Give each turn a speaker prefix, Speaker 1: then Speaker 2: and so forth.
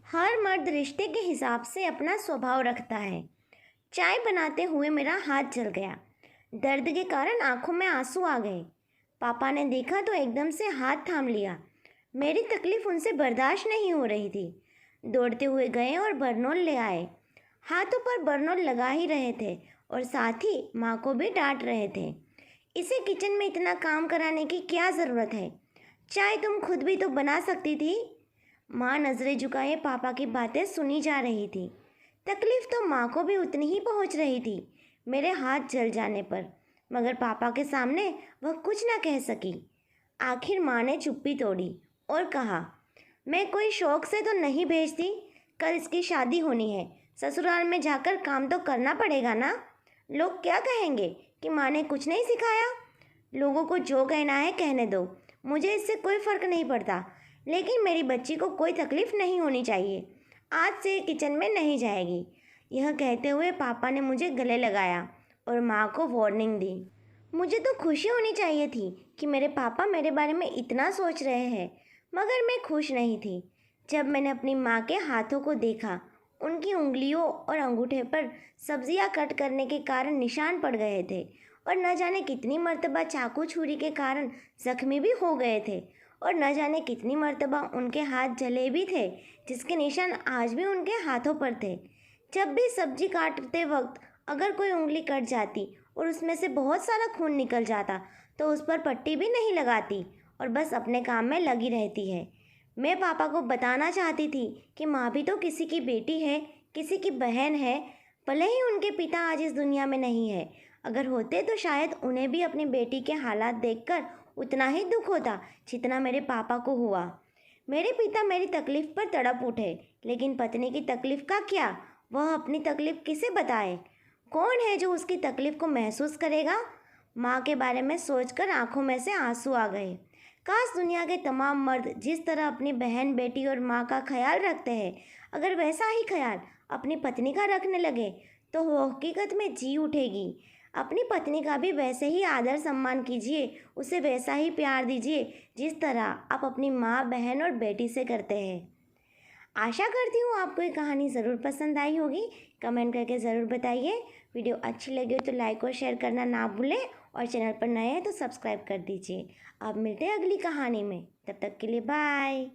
Speaker 1: हर मर्द रिश्ते के हिसाब से अपना स्वभाव रखता है। चाय बनाते हुए मेरा हाथ जल गया। दर्द के कारण आंखों में आंसू आ गए। पापा ने देखा तो एकदम से हाथ थाम लिया। मेरी तकलीफ उनसे बर्दाश्त नहीं हो रही थी। दौड़ते हुए गए और बरनोल ले आए। हाथों पर बरनोल लगा ही रहे थे और साथ ही माँ को भी डांट रहे थे। इसे किचन में इतना काम कराने की क्या ज़रूरत है? चाय तुम खुद भी तो बना सकती थी। माँ नज़रें झुकाए पापा की बातें सुनी जा रही थी। तकलीफ तो माँ को भी उतनी ही पहुँच रही थी मेरे हाथ जल जाने पर, मगर पापा के सामने वह कुछ न कह सकी। आखिर माँ ने चुप्पी तोड़ी और कहा, मैं कोई शौक से तो नहीं भेजती। कल इसकी शादी होनी है, ससुराल में जाकर काम तो करना पड़ेगा ना। लोग क्या कहेंगे कि माँ ने कुछ नहीं सिखाया। लोगों को जो कहना है कहने दो, मुझे इससे कोई फ़र्क नहीं पड़ता, लेकिन मेरी बच्ची को कोई तकलीफ़ नहीं होनी चाहिए। आज से किचन में नहीं जाएगी। यह कहते हुए पापा ने मुझे गले लगाया और माँ को वार्निंग दी। मुझे तो खुशी होनी चाहिए थी कि मेरे पापा मेरे बारे में इतना सोच रहे हैं, मगर मैं खुश नहीं थी। जब मैंने अपनी माँ के हाथों को देखा, उनकी उंगलियों और अंगूठे पर सब्जियां कट करने के कारण निशान पड़ गए थे और न जाने कितनी मर्तबा चाकू छुरी के कारण जख्मी भी हो गए थे और न जाने कितनी मर्तबा उनके हाथ जले भी थे, जिसके निशान आज भी उनके हाथों पर थे। जब भी सब्जी काटते वक्त अगर कोई उंगली कट जाती और उसमें से बहुत सारा खून निकल जाता तो उस पर पट्टी भी नहीं लगाती और बस अपने काम में लगी रहती है। मैं पापा को बताना चाहती थी कि माँ भी तो किसी की बेटी है, किसी की बहन है। भले ही उनके पिता आज इस दुनिया में नहीं है, अगर होते तो शायद उन्हें भी अपनी बेटी के हालात देखकर उतना ही दुख होता जितना मेरे पापा को हुआ। मेरे पिता मेरी तकलीफ़ पर तड़प उठे, लेकिन पत्नी की तकलीफ़ का क्या? वह अपनी तकलीफ़ किसे बताए? कौन है जो उसकी तकलीफ़ को महसूस करेगा? माँ के बारे में सोचकर आंखों में से आंसू आ गए। काश दुनिया के तमाम मर्द जिस तरह अपनी बहन, बेटी और माँ का ख्याल रखते हैं, अगर वैसा ही ख्याल अपनी पत्नी का रखने लगे तो वो हकीकत में जी उठेगी। अपनी पत्नी का भी वैसे ही आदर सम्मान कीजिए, उसे वैसा ही प्यार दीजिए जिस तरह आप अपनी माँ, बहन और बेटी से करते हैं। आशा करती हूँ आपको ये कहानी ज़रूर पसंद आई होगी। कमेंट करके ज़रूर बताइए। वीडियो अच्छी लगी हो तो लाइक और शेयर करना ना भूलें और चैनल पर नए हैं तो सब्सक्राइब कर दीजिए। अब मिलते हैं अगली कहानी में, तब तक के लिए बाय।